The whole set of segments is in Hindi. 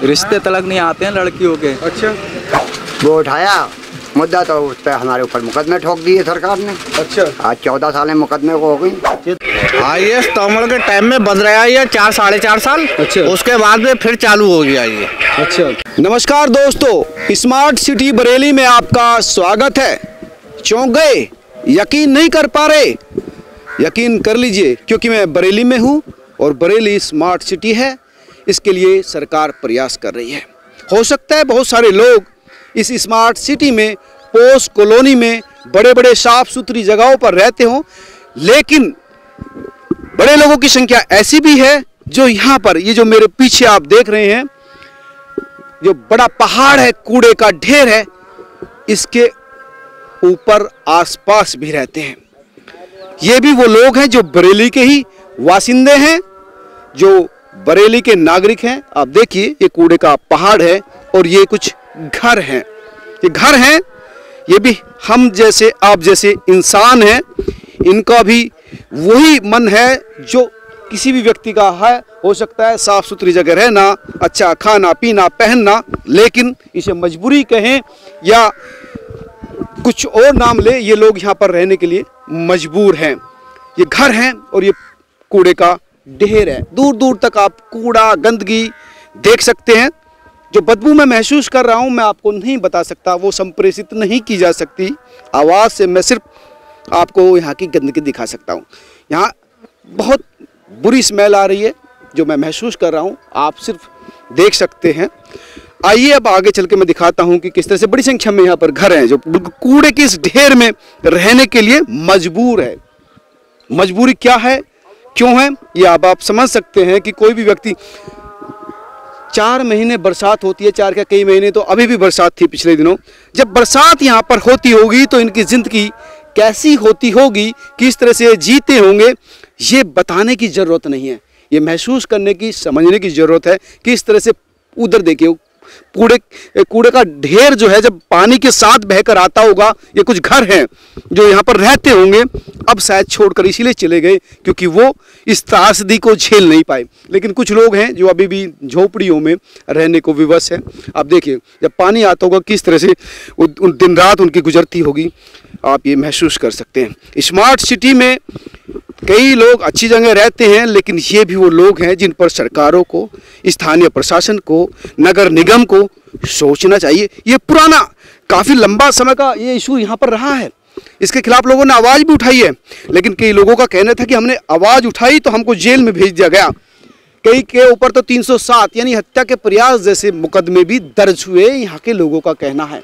रिश्ते तलक नहीं आते हैं लड़कियों के। अच्छा, वो उठाया मुद्दा तो उस पर हमारे ऊपर मुकदमे ठोक दिए सरकार ने। अच्छा, आज 14 साल मुकदमे को हो गई। IAS तोमर के टाइम में बंद रहा ये 4 साढ़े 4 साल। अच्छा, उसके बाद में फिर चालू हो गया ये। अच्छा। नमस्कार दोस्तों, स्मार्ट सिटी बरेली में आपका स्वागत है। चौंक गए, यकीन नहीं कर पा रहे? यकीन कर लीजिए, क्योंकि मैं बरेली में हूँ और बरेली स्मार्ट सिटी है। इसके लिए सरकार प्रयास कर रही है। हो सकता है बहुत सारे लोग इस स्मार्ट सिटी में, पोस्ट कॉलोनी में, बड़े बड़े साफ सुथरी जगहों पर रहते हों, लेकिन बड़े लोगों की संख्या ऐसी भी है जो यहाँ पर, ये जो मेरे पीछे आप देख रहे हैं, जो बड़ा पहाड़ है, कूड़े का ढेर है, इसके ऊपर आसपास भी रहते हैं। ये भी वो लोग हैं जो बरेली के ही वासिंदे हैं, जो बरेली के नागरिक हैं। आप देखिए, ये कूड़े का पहाड़ है और ये कुछ घर हैं। ये घर हैं, ये भी हम जैसे, आप जैसे इंसान हैं। इनका भी वही मन है जो किसी भी व्यक्ति का है। हो सकता है साफ सुथरी जगह रहना, अच्छा खाना पीना पहनना, लेकिन इसे मजबूरी कहें या कुछ और नाम ले, ये लोग यहाँ पर रहने के लिए मजबूर हैं। ये घर हैं और ये कूड़े का ढेर है। दूर दूर तक आप कूड़ा गंदगी देख सकते हैं। जो बदबू मैं महसूस कर रहा हूँ, मैं आपको नहीं बता सकता, वो संप्रेषित नहीं की जा सकती आवाज़ से। मैं सिर्फ आपको यहाँ की गंदगी दिखा सकता हूँ। यहाँ बहुत बुरी स्मेल आ रही है, जो मैं महसूस कर रहा हूँ, आप सिर्फ देख सकते हैं। आइए अब आगे चल के मैं दिखाता हूँ कि किस तरह से बड़ी संख्या में यहाँ पर घर हैं जो कूड़े के इस ढेर में रहने के लिए मजबूर है। मजबूरी क्या है, क्यों है, ये अब आप समझ सकते हैं कि कोई भी व्यक्ति, 4 महीने बरसात होती है, 4 क्या कई महीने, तो अभी भी बरसात थी पिछले दिनों। जब बरसात यहाँ पर होती होगी तो इनकी ज़िंदगी कैसी होती होगी, किस तरह से जीते होंगे, ये बताने की ज़रूरत नहीं है। ये महसूस करने की, समझने की ज़रूरत है कि इस तरह से उधर देखिए, कूड़े का ढेर जो है जब पानी के साथ बहकर आता होगा, ये कुछ घर हैं जो यहाँ पर रहते होंगे, अब शायद छोड़कर इसीलिए चले गए क्योंकि वो इस त्रासदी को झेल नहीं पाए। लेकिन कुछ लोग हैं जो अभी भी झोपड़ियों में रहने को विवश है। आप देखिए, जब पानी आता होगा किस तरह से दिन रात उनकी गुजरती होगी, आप ये महसूस कर सकते हैं। स्मार्ट सिटी में कई लोग अच्छी जगह रहते हैं, लेकिन ये भी वो लोग हैं जिन पर सरकारों को, स्थानीय प्रशासन को, नगर निगम को सोचना चाहिए। ये पुराना, काफ़ी लंबा समय का ये इशू यहाँ पर रहा है। इसके खिलाफ लोगों ने आवाज़ भी उठाई है, लेकिन कई लोगों का कहना था कि हमने आवाज़ उठाई तो हमको जेल में भेज दिया गया। कई के ऊपर तो 307 यानी हत्या के प्रयास जैसे मुकदमे भी दर्ज हुए, यहाँ के लोगों का कहना है।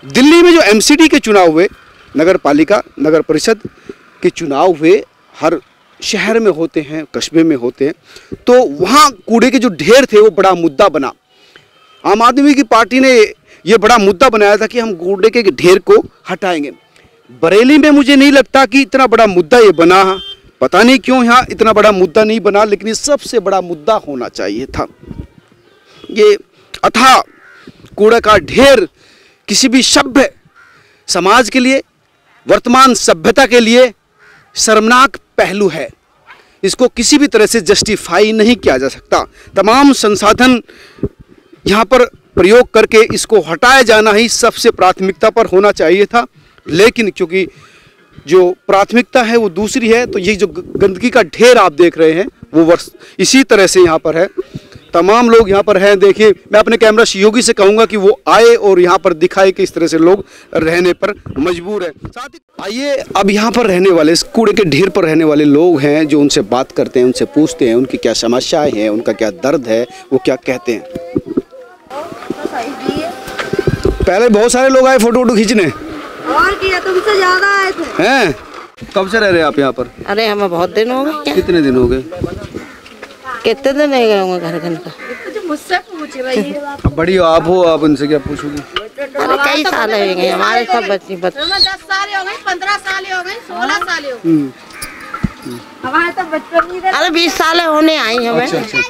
दिल्ली में जो MCD के चुनाव हुए, नगर पालिका, नगर परिषद के चुनाव हुए, हर शहर में होते हैं, कस्बे में होते हैं, तो वहाँ कूड़े के जो ढेर थे वो बड़ा मुद्दा बना। आम आदमी की पार्टी ने ये बड़ा मुद्दा बनाया था कि हम कूड़े के ढेर को हटाएंगे। बरेली में मुझे नहीं लगता कि इतना बड़ा मुद्दा ये बना, पता नहीं क्यों यहाँ इतना बड़ा मुद्दा नहीं बना, लेकिन ये सबसे बड़ा मुद्दा होना चाहिए था। ये अथाह कूड़ा का ढेर किसी भी सभ्य समाज के लिए, वर्तमान सभ्यता के लिए शर्मनाक पहलू है। इसको किसी भी तरह से जस्टिफाई नहीं किया जा सकता। तमाम संसाधन यहाँ पर प्रयोग करके इसको हटाया जाना ही सबसे प्राथमिकता पर होना चाहिए था, लेकिन क्योंकि जो प्राथमिकता है वो दूसरी है, तो ये जो गंदगी का ढेर आप देख रहे हैं वो इसी तरह से यहाँ पर है। तमाम लोग यहाँ पर हैं। देखिए, मैं अपने कैमरा सहयोगी से कहूँगा कि वो आए और यहाँ पर दिखाए कि इस तरह से लोग रहने पर मजबूर हैं। साथ ही आइए अब यहाँ पर रहने वाले, इस कूड़े के ढेर पर रहने वाले लोग हैं, जो उनसे बात करते हैं, उनसे पूछते हैं उनकी क्या समस्याएं हैं, उनका क्या दर्द है, वो क्या कहते हैं। पहले बहुत सारे लोग आए फोटो वोटो खींचने, और किया तुमसे ज्यादा आए थे। हैं? कब से रह रहे हैं आप यहाँ पर? अरे हमें बहुत दिन हो गए। कितने दिन हो गए? कितने दिन रह गए होंगे घर का? मुझसे पूछे भाई। अब बड़ी हो आप, हो आप उनसे क्या पूछोगी? अरे कई साल हो गए हमारे सब बच्चे 10 साल हो गए, 15 साल हो गए, 16 साल हो गए। हमारे तो बचपन में, अरे 20 साल होने आई हमें। अच्छा।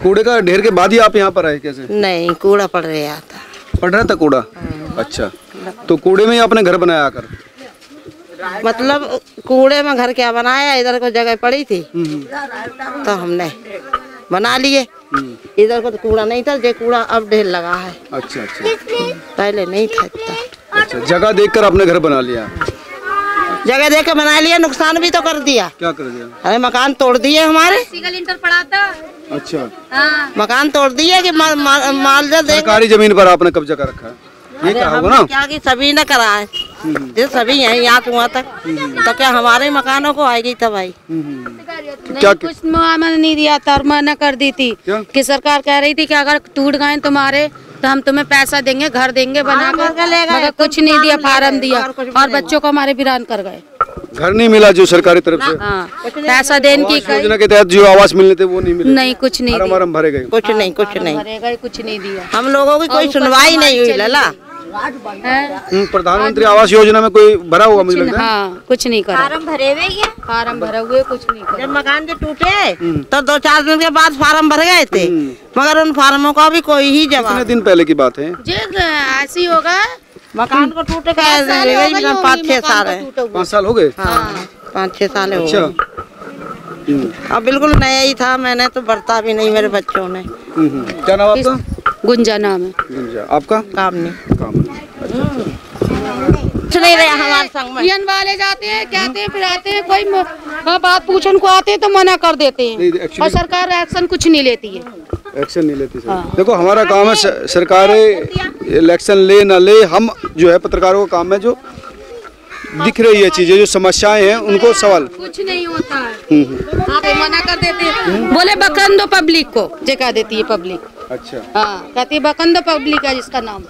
कूड़े का ढेर के बाद ही आप यहाँ पर आए कैसे? नहीं, कूड़ा पड़ रहा था। पड़ रहा था कूड़ा? अच्छा, तो कूड़े में ही आपने घर बनाया आकर? मतलब कूड़े में घर क्या बनाया, इधर को जगह पड़ी थी तो हमने बना लिए। इधर को तो कूड़ा नहीं था, ये कूड़ा अब ढेर लगा है। अच्छा अच्छा पहले नहीं था इतना। अच्छा, जगह देखकर आपने घर बना लिया? जगह देख के बना लिया, नुकसान भी तो कर दिया। क्या कर दिया? अरे मकान तोड़ दिए हमारे। सिंगल इंटर पड़ा था। अच्छा, हाँ। मकान तोड़ दिए कि मालजा देंगे। सरकारी जमीन पर आपने कब्जा कर रखा है, ये क्या होगा ना? क्या कि सभी ने करा है, जो सभी हैं यहाँ से वहाँ तक, तो क्या हमारे मकानों को आएगी तबाही? क्या कुछ मुआवजा नहीं दिया था और मना कर दी थी कि सरकार कह रही थी कि अगर टूट गए तुम्हारे तो हम तुम्हें पैसा देंगे, घर देंगे बना कर, मगर कुछ नहीं दिया, फार्म दिया और बच्चों को हमारे वीरान कर गए। घर नहीं मिला जो सरकारी तरफ से? हाँ, पैसा देने की योजना के तहत जो आवास मिलने थे वो नहीं मिले? नहीं, कुछ नहीं दिया। फार्म भरे गए? कुछ नहीं, कुछ नहीं भरे गए, कुछ नहीं दिया। हम लोगों की कोई सुनवाई नहीं हुई लला। प्रधानमंत्री आवास योजना में कोई भरा होगा मुझे लगता है? हाँ, कुछ नहीं करा। फार्म भरे हुए, फार्म भरे हुए, कुछ नहीं करा। जब मकान जो टूटे तो 2-4 दिन के बाद फार्म भर गए थे, मगर उन फार्मों का भी कोई ही जवाब। कितने दिन पहले की बात है? ऐसी होगा मकान को टूटे 5-6 साल है। 5 साल हो गए? हाँ, 5-6 साल हो अच्छा। गए। अब बिल्कुल नया ही था, मैंने तो बरता भी नहीं, मेरे बच्चों ने। क्या नाम आपका? गुंजा नाम है। गुंजा। आपका? काम नहीं। काम नहीं। कुछ नहीं रहा हमारे संग में। पियन वाले जाते हैं, कहते हैं, फिर आते हैं, कोई बात पूछने को आते हैं तो मना कर देते हैं और सरकार एक्शन कुछ नहीं लेती है। एक्शन नहीं लेती सर। देखो हमारा काम है, सरकार इलेक्शन ले ना ले, हम जो है पत्रकारों का काम है, जो दिख रही है चीजें, जो समस्याएं हैं उनको सवाल। कुछ नहीं होता है, आप मना कर देते हैं, बोले बकन दो पब्लिक को, जे कह देती है पब्लिक। अच्छा, हाँ, कहती है बकन दो पब्लिक है जिसका नाम।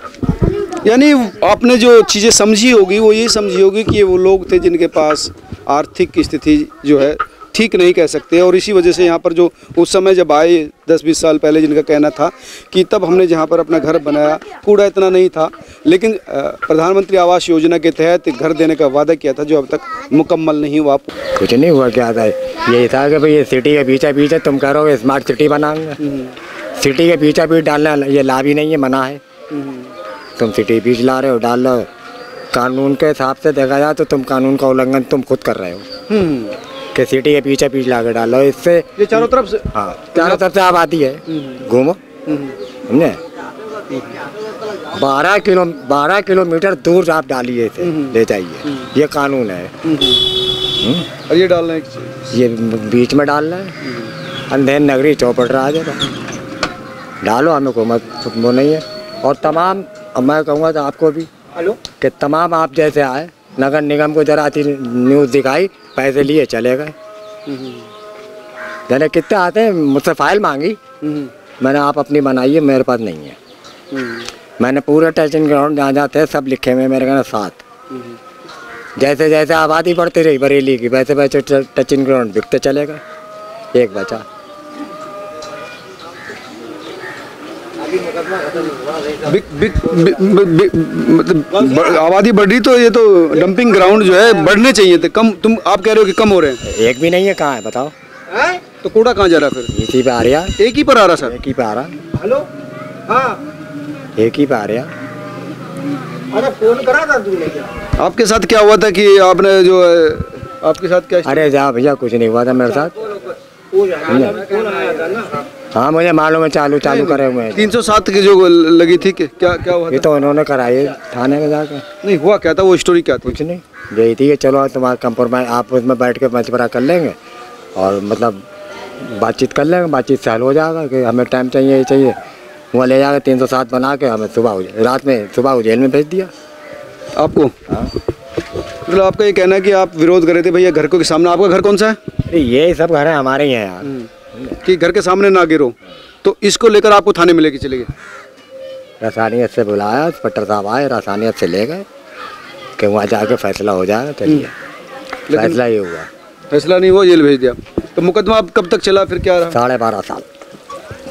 यानी आपने जो चीजें समझी होगी वो ये समझी होगी कि ये वो लोग थे जिनके पास आर्थिक स्थिति जो है ठीक नहीं कह सकते, और इसी वजह से यहाँ पर जो उस समय जब आए 10-20 साल पहले, जिनका कहना था कि तब हमने जहाँ पर अपना घर बनाया, कूड़ा इतना नहीं था, लेकिन प्रधानमंत्री आवास योजना के तहत घर देने का वादा किया था जो अब तक मुकम्मल नहीं हुआ। कुछ नहीं हुआ, क्या था, यही था कि भाई ये सिटी के पीछे तुम करोगे स्मार्ट सिटी बनाएंगे, सिटी के पीछे डालना ये लाभ ही नहीं है, मना है। तुम सिटी बीच ला रहे हो, डाल लो, कानून के हिसाब से देखा जाए तो तुम कानून का उल्लंघन तुम खुद कर रहे हो कि सिटी के पीछे ला के डालो। इससे ये चारों तरफ से, हाँ, चारों तरफ से आबादी है, घूमो, समझे। 12 किलोमीटर दूर आप डालिए इसे, ले जाइए, ये कानून है। और ये डालना है, ये बीच में डालना है, अंधेर नगरी चौपट रहा है, डालो, हमें को मत वो नहीं है। और तमाम, मैं कहूँगा तो आपको भी कि तमाम आप जैसे आए, नगर निगम को जरा सी न्यूज़ दिखाई, पैसे लिए चले गए। मैंने कितने आते हैं, मुझसे फाइल मांगी, मैंने आप अपनी बनाई है, मेरे पास नहीं है। मैंने पूरे टचिंग ग्राउंड जहाँ जाते हैं सब लिखे हुए, मेरे कहना 7। जैसे जैसे आबादी बढ़ती रही बरेली की, वैसे वैसे टचिंग ग्राउंड बिकते चले गए, एक बचा। मतलब आबादी बढ़ रही तो ये तो डंपिंग ग्राउंड जो है बढ़ने चाहिए थे, कम तुम आप कह रहे हो कि कम हो रहे हैं। एक भी नहीं है, कहाँ है बताओ? तो कूड़ा कहाँ जा रहा है फिर? इसी पे आ रहा, एक ही पर आ रहा सर, एक ही पे आ रहा। हेलो, हाँ, एक ही पे आ रहा। अरे फोन करा था तुमने क्या? आपके साथ क्या हुआ था कि आपने जो आपके साथ क्या? अरे जा भैया, कुछ नहीं हुआ था मेरे साथ। हाँ, मुझे मालूम है, चालू करे हुए हैं। 307 की जो लगी थी, क्या हुआ? ये तो उन्होंने कराई थाने में जाकर। नहीं हुआ क्या था, वो स्टोरी क्या थी? कुछ नहीं, यही थी कि चलो तुम्हारा कंप्रोमाइज, आप उसमें बैठ के मशवरा कर लेंगे और मतलब बातचीत कर लेंगे, बातचीत से हल हो जाएगा कि हमें टाइम चाहिए, ये चाहिए। वहाँ ले जाकर 307 बना के हमें रात में सुबह जेल में भेज दिया आपको। हाँ, मतलब आपका ये कहना है कि आप विरोध कर रहे थे भैया घर के सामने। आपका घर कौन सा है? अरे ये सब घर है हमारे ही हैं यार, कि घर के सामने ना गिरो, तो इसको लेकर आपको थाने में लेके चले गए? रसानियत से बुलाया, पट्टर साहब आए, रसानियत से ले गए कि वहाँ जाके फैसला हो जाएगा। चलिए, फैसला ये हुआ। फैसला नहीं हुआ, जेल भेज दिया। तो मुकदमा अब कब तक चला, फिर क्या रहा? 12.5 साल।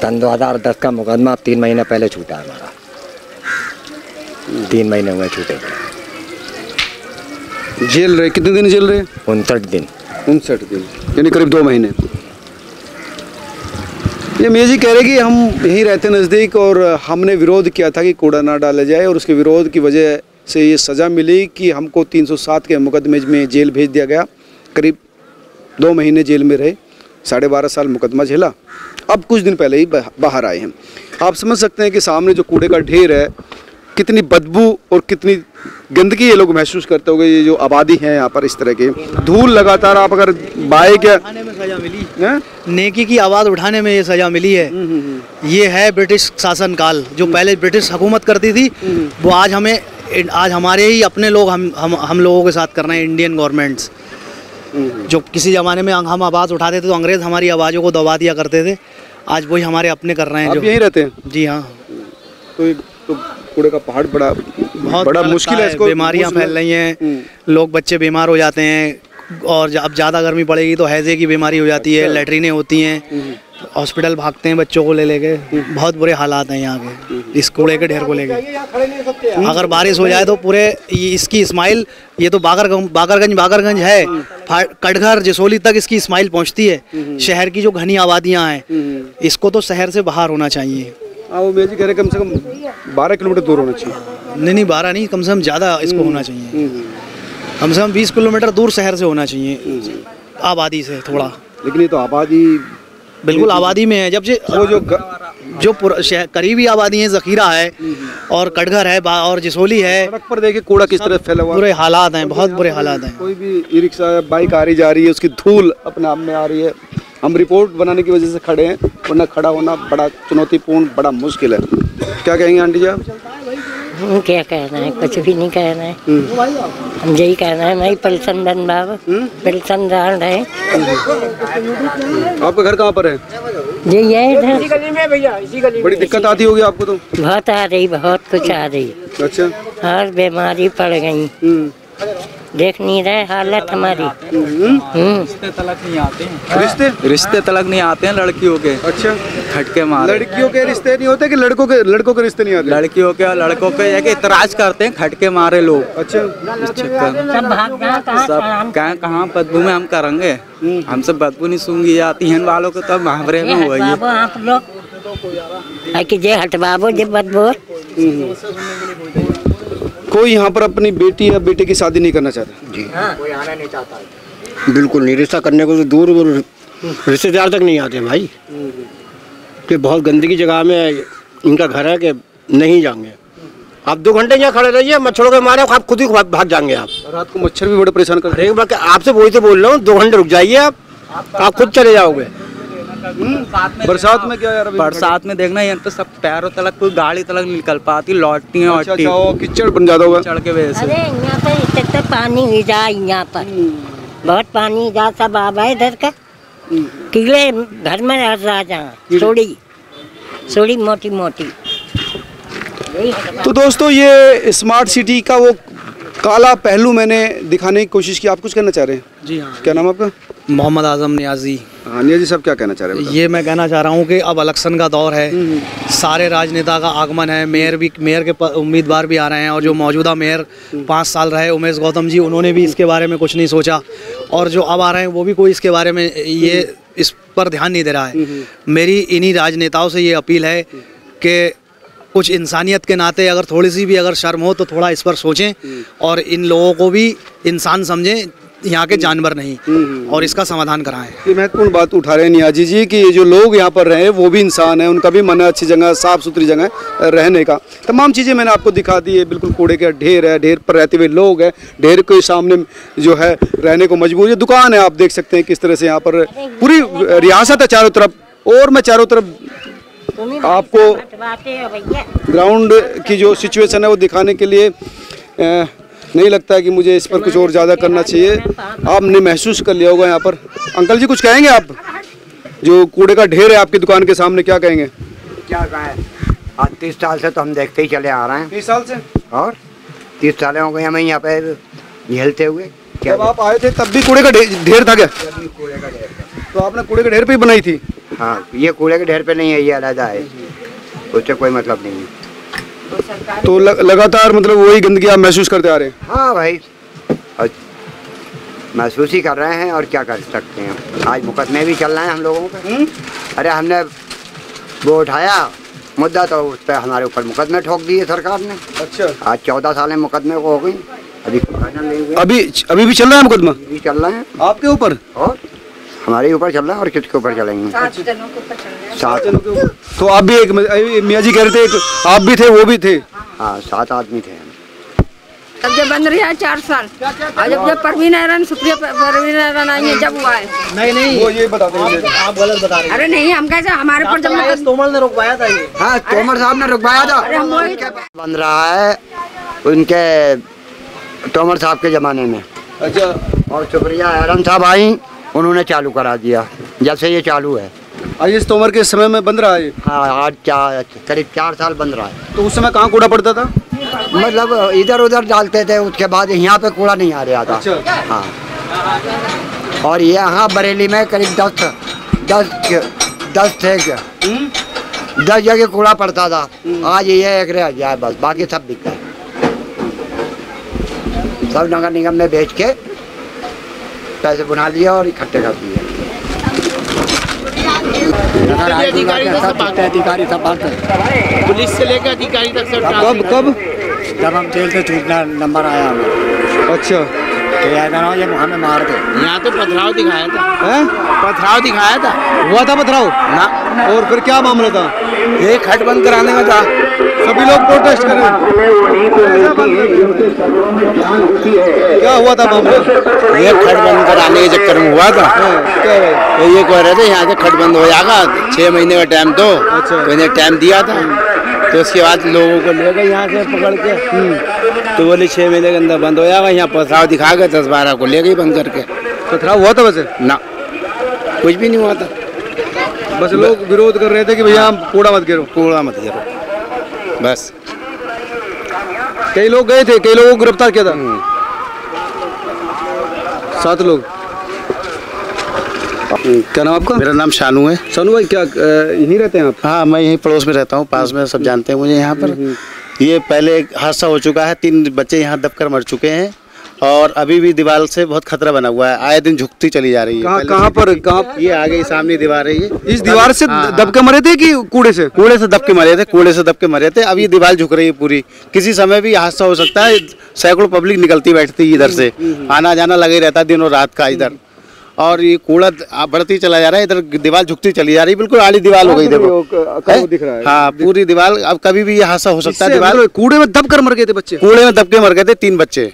सन 2010 का मुकदमा, अब 3 महीने पहले छूटा है हमारा। 3 महीने हुए छूटे। जेल रहे कितने दिन? जेल रहे 59 दिन। 59 दिन, यानी करीब 2 महीने। ये मियाँ जी कह रहे कि हम यहीं रहते नज़दीक और हमने विरोध किया था कि कूड़ा ना डाला जाए, और उसके विरोध की वजह से ये सज़ा मिली कि हमको 307 के मुकदमे में जेल भेज दिया गया। करीब 2 महीने जेल में रहे, 12.5 साल मुकदमा झेला, अब कुछ दिन पहले ही बाहर आए हैं। आप समझ सकते हैं कि सामने जो कूड़े का ढेर है, कितनी बदबू और कितनी गंदगी ये लोग महसूस करते होंगे। ये जो आबादी है यहाँ पर, इस तरह के धूल लगातार, आप अगर बाइक या में सजा मिली है? नेकी की आवाज़ उठाने में ये सजा मिली है। ये है ब्रिटिश शासन काल, जो पहले ब्रिटिश हुकूमत करती थी, वो आज हमारे ही अपने लोग हम लोगों के साथ कर रहे हैं। इंडियन गवर्नमेंट्स जो किसी ज़माने में हम आवाज़ उठाते थे तो अंग्रेज़ हमारी आवाज़ों को दबा दिया करते थे, आज वही हमारे अपने कर रहे हैं। जो यहीं रहते हैं? जी हाँ। तो कूड़े का पहाड़ बहुत बड़ा मुश्किल है, इसको बीमारियां फैल रही हैं, लोग बच्चे बीमार हो जाते हैं, और अब ज़्यादा गर्मी पड़ेगी तो हैजे की बीमारी हो जाती है, लैट्रीनें होती हैं, हॉस्पिटल भागते हैं बच्चों को ले लेके। बहुत बुरे हालात हैं यहाँ के इस कूड़े के ढेर को लेके। अगर बारिश हो जाए तो पूरे इसकी स्माइल, ये तो बागरगंज है, कटघर जसोली तक इसकी स्माइल पहुँचती है। शहर की जो घनी आबादियाँ हैं, इसको तो शहर से बाहर होना चाहिए। वो मेजी कह रहे कम से कम 12 किलोमीटर दूर होना चाहिए। नहीं 12 नहीं, कम से कम ज़्यादा इसको होना चाहिए। कम से कम 20 किलोमीटर दूर शहर से होना चाहिए, आबादी से थोड़ा। लेकिन ये तो आबादी बिल्कुल आबादी में है। जब से वो जो करीबी आबादी है, जखीरा है और कटघर है और जसोली है, सड़क पर देखिए कूड़ा किस तरह फैला हुआ है। बुरे हालात हैं, बहुत बुरे हालात हैं। कोई भी ई रिक्शा या बाइक आ रही जा रही है, उसकी धूल अपने आप में आ रही है। हम रिपोर्ट बनाने की वजह से खड़े हैं, वरना खड़ा होना बड़ा चुनौतीपूर्ण, बड़ा मुश्किल है। क्या कहेंगे आंटी जी आप? क्या कहना है, कुछ भी नहीं कहना है। हम यही कहना है, नहीं पेंशन बन बाबा, पेंशन रहे। आपका घर कहाँ पर है? यही है इधर। बड़ी दिक्कत आती होगी आपको तो? बहुत आ रही, बहुत कुछ आ रही। अच्छा। और बीमारी पड़ गई, देख नहीं रहे हालत हमारी। रिश्ते तलक नहीं आते हैं। रिश्ते तलक नहीं आते हैं लड़कियों के। अच्छा। खटके मार। लड़कियों के रिश्ते नहीं होते कि लड़कों के रिश्ते नहीं आते? लड़कियों के और लड़कों के ये इतराज करते हैं, खटके मारे लोग। अच्छा। सब कहाँ बदबू में हम करेंगे, हमसे बदबू नहीं सूंघी जाती है वालों को, तब महावरे में हुआ ये। आप लोग कि जे हटवाबो जे बदबू। कोई यहाँ पर अपनी बेटी या बेटे की शादी नहीं करना चाहता? जी हाँ। कोई आना नहीं चाहता। बिल्कुल नहीं, रिश्ता करने को तो दूर रिश्तेदार तक नहीं आते भाई। कि बहुत गंदगी जगह में इनका घर है कि नहीं जाएंगे। आप 2 घंटे यहाँ खड़े रहिए, मच्छरों के मारे आप खुद ही भाग जाएंगे। आप रात को मच्छर भी बड़े परेशान कर रहे हैं। आपसे वही तो बोल रहा हूँ, 2 घंटे रुक जाइए, आप खुद चले जाओगे। बरसात में क्या यार? बरसात में देखना यहाँ तो सब पैरों तलक, कोई गाड़ी तलक निकल पाती, लौटती है। कीचड़ बन जाता होगा चढ़ के वजह से। अरे यहाँ पर इतना पानी ही जाए, यहाँ पर बहुत पानी जा, सब आवा इधर का कीड़े घर में रह जाए, सोड़ी मोटी मोटी। तो दोस्तों, ये स्मार्ट सिटी का वो काला पहलू मैंने दिखाने की कोशिश की। आप कुछ कहना चाह रहे हैं? जी हाँ। क्या नाम आपका? मोहम्मद आजम नियाजी। हाँ नियाजी साहब, क्या कहना चाह रहे हैं? ये मैं कहना चाह रहा हूँ कि अब इलेक्शन का दौर है, सारे राजनेता का आगमन है, मेयर के उम्मीदवार भी आ रहे हैं, और जो मौजूदा मेयर 5 साल रहे उमेश गौतम जी, उन्होंने भी इसके बारे में कुछ नहीं सोचा, और जो अब आ रहे हैं वो भी कोई इसके बारे में इस पर ध्यान नहीं दे रहा है। मेरी इन्हीं राजनेताओं से ये अपील है कि कुछ इंसानियत के नाते अगर थोड़ी सी भी अगर शर्म हो तो थोड़ा इस पर सोचें, और इन लोगों को भी इंसान समझें, यहाँ के जानवर नहीं, और इसका समाधान कराएं। ये महत्वपूर्ण बात उठा रहे हैं नियाजी जी कि ये जो लोग यहाँ पर रहे वो भी इंसान हैं, उनका भी मन है अच्छी जगह, साफ़ सुथरी जगह रहने का। तमाम चीज़ें मैंने आपको दिखा दी है। बिल्कुल कूड़े का ढेर है, ढेर पर रहते हुए लोग हैं, ढेर के सामने जो है रहने को मजबूर। ये दुकान है, आप देख सकते हैं किस तरह से यहाँ पर पूरी रियासत है चारों तरफ, और मैं चारों तरफ आपको ग्राउंड की जो सिचुएशन है वो दिखाने के लिए नहीं लगता है कि मुझे इस पर कुछ और ज़्यादा करना चाहिए। आपने महसूस कर लिया होगा यहाँ पर। अंकल जी कुछ कहेंगे आप? जो कूड़े का ढेर है आपकी दुकान के सामने, क्या कहेंगे? क्या कहें, आज 30 साल से तो हम देखते ही चले आ रहे हैं। 30 साल से? और 30 साल हो गए हमें यहाँ पे झेलते हुए। जब आप आए थे तब भी कूड़े का ढेर था क्या? कूड़े का ढेर था। तो आपने कूड़े के ढेर पे ही बनाई थी? हाँ, ये कूड़े के ढेर पे नहीं है, ये अलग है, उससे कोई मतलब नहीं है। तो लगातार मतलब वही गंदगी आप महसूस करते आ रहे हैं? हाँ भाई, महसूस ही कर रहे हैं, और क्या कर सकते हैं। आज मुकदमे भी चल रहे हैं हम लोगों पे। अरे हमने वो उठाया मुद्दा, तो उस पर हमारे ऊपर मुकदमे ठोक दिए सरकार ने। अच्छा। आज 14 साल मुकदमे को हो गई, अभी फाइनल नहीं हुए। अभी भी चल रहा है मुकदमा? अभी चल रहे हैं। आपके ऊपर? और हमारे ऊपर चल रहा है, और किसके ऊपर चलेंगे? 7। तो आप भी एक मियाँ जी कह रहे थे, एक आप भी थे, वो भी थे? हाँ 7 आदमी थे। अब जब बन रही है 4 साल, और जब परवीन हैरान सुप्रिया परवीन हैरान आई है जब हुआ है। नहीं वो ये बताते हैं, आप गलत बता रहे हैं। अरे नहीं, हम कैसे, हमारे पर जब तोमर ने रुकवाया था ये। हाँ तोमर साहब ने रुकवाया था। बन रहा है उनके तोमर साहब के ज़माने में। अच्छा। और सुप्रिया हैरान साहब आई, उन्होंने चालू करा दिया, जब से ये चालू है। आईएएस तोमर के समय में बन रहा है? हाँ आज करीब 4 साल बन रहा है। तो उस समय कहाँ कूड़ा पड़ता था? मतलब इधर उधर डालते थे, उसके बाद यहाँ पे कूड़ा नहीं आ रहा था। अच्छा। हाँ। और यहाँ बरेली में करीब 10 थे क्या, 10 जगह कूड़ा पड़ता था। आज ये एक रह गया है बस, बाकी सब बिकता है। सब नगर निगम में बेच के पैसे बना लिया और इकट्ठे कर दिए। अधिकारी सब पुलिस से लेकर अधिकारी तक सब। कब जब हम जेल से छूटना नंबर आया हमें। अच्छा। तो ये हमें मार दे। यहाँ तो पथराव दिखाया था। हैं? पथराव दिखाया था। हुआ था पथराव ना। और फिर क्या मामला था? ये खट बंद कराने का था। सभी लोग प्रोटेस्ट कर रहे हैं। क्या हुआ था मामला? ये खट बंद कराने के चक्कर में हुआ था। क्या हुआ? तो ये कह रहे थे यहाँ से खट बंद हो जाएगा, 6 महीने का टाइम तो मैंने टाइम दिया था। तो उसके बाद लोगों को ले गए यहाँ से पकड़ के, तो बोले 6 महीने के अंदर बंद हो जाएगा। यहाँ पथराव दिखा गए, 10-12 को ले गई बंद करके। पथराव हुआ था वैसे? ना, कुछ भी नहीं हुआ था। बस लोग विरोध कर रहे थे कि भैया कूड़ा मत गिरो, कूड़ा मत गिरो, बस। कई लोग गए थे, कई लोगों को गिरफ्तार किया था। 7 लोग। क्या नाम आपका? मेरा नाम शानू है। शानू भाई, क्या यहीं रहते हैं आप? हाँ, मैं यहीं पड़ोस में रहता हूँ, पास में, सब जानते हैं मुझे यहाँ पर। ये पहले एक हादसा हो चुका है, 3 बच्चे यहाँ दबकर मर चुके हैं और अभी भी दीवार से बहुत खतरा बना हुआ है, आए दिन झुकती चली जा रही है। कहाँ पर? ये आगे सामने दीवार है। ये इस दीवार से दब के मरे थे कि कूड़े से? कूड़े से दब के मरे थे, कूड़े से दब के मरे थे। अब ये दीवार झुक रही है पूरी, किसी समय भी हादसा हो सकता है। सैकड़ों पब्लिक निकलती बैठती इधर से, आना जाना लगे रहता है दिनों रात का इधर। और ये कूड़ा बढ़ती चला जा रहा है, इधर दीवार झुकती चली जा रही है, बिल्कुल आड़ी दीवार हो गई। देखो दिख रहा है। हाँ, पूरी दीवार। अब कभी भी ये हादसा हो सकता है। दीवार कूड़े में दब कर मर गए थे बच्चे? कूड़े में दब के मर गए थे 3 बच्चे।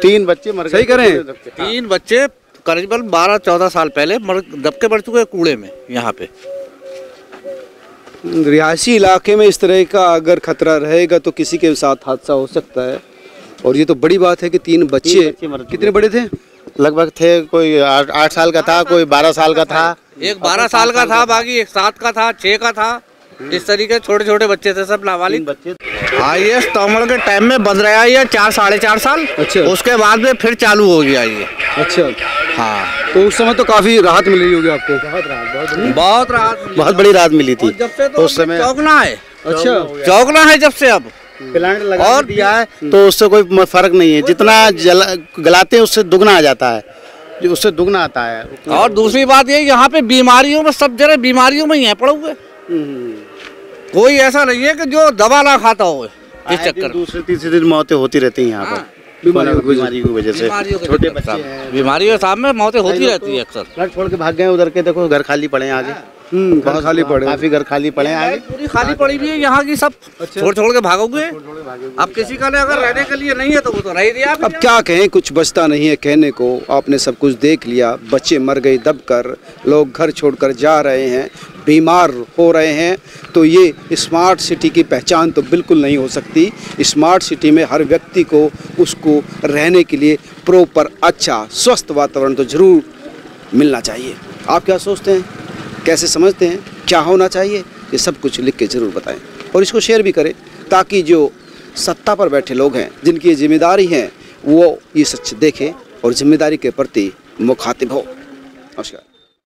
3 बच्चे मर गए। सही करें? 3 बच्चे करीबन 12-14 साल पहले दब के मर चुके हैं कूड़े में। यहाँ पे रिहायशी इलाके में इस तरह का अगर खतरा रहेगा तो किसी के साथ हादसा हो सकता है। और ये तो बड़ी बात है कि 3 बच्चे कितने बड़े थे? लगभग थे, कोई 8 साल का था, कोई 12 साल का था, एक 12 साल का था, बाकी एक 7 का था, 6 का था। इस तरीके छोटे छोटे बच्चे थे, सब नाबालिग बच्चे। आईएएस तोमर के टाइम में बंद रहा ये 4-4.5 साल। अच्छा। उसके बाद में फिर चालू हो गया ये। अच्छा। हाँ, तो उस समय तो काफी राहत मिल रही होगी आपको? बहुत राहत, बहुत बड़ी राहत मिली थी। जब से तो उस समय चौंकना है। अच्छा, चौंकना है जब से। अब प्लांट लगा और दिया है तो उससे कोई फर्क नहीं है। जितना गलाते हैं उससे दुगना आ जाता है, जो उससे दुगना आता है। और दूसरी बात ये, यहाँ पे बीमारियों में सब जगह बीमारियों में ही है पड़े हुए। कोई ऐसा नहीं है कि जो दवा ना खाता हो। इस चक्कर दूसरे तीसरे दिन मौतें होती रहती हैं यहाँ पर, बीमारी की वजह से। छोटे बच्चे हैं, बीमारियों के सामने मौतें होती रहती है अक्सर। घर छोड़ के भाग गए उधर के, देखो घर खाली पड़े हैं आगे। घर खाली पड़े, काफी घर खाली पड़े हैं आगे, पूरी खाली पड़ी हुई है यहाँ की। सब छोड़ के भागोगे। अब किसी का अगर रहने के लिए नहीं है तो वो तो रह ही दिया। अब क्या कहें, कुछ बचता नहीं है कहने को। आपने सब कुछ देख लिया, बच्चे मर गए दबकर, लोग घर छोड़कर जा रहे हैं, बीमार हो रहे हैं। तो ये स्मार्ट सिटी की पहचान तो बिल्कुल नहीं हो सकती। स्मार्ट सिटी में हर व्यक्ति को उसको रहने के लिए प्रॉपर अच्छा स्वस्थ वातावरण तो जरूर मिलना चाहिए। आप क्या सोचते हैं, कैसे समझते हैं, क्या होना चाहिए, ये सब कुछ लिख के ज़रूर बताएं और इसको शेयर भी करें, ताकि जो सत्ता पर बैठे लोग हैं, जिनकी ये जिम्मेदारी है, वो ये सच देखें और जिम्मेदारी के प्रति मुखातिब हो। नमस्कार।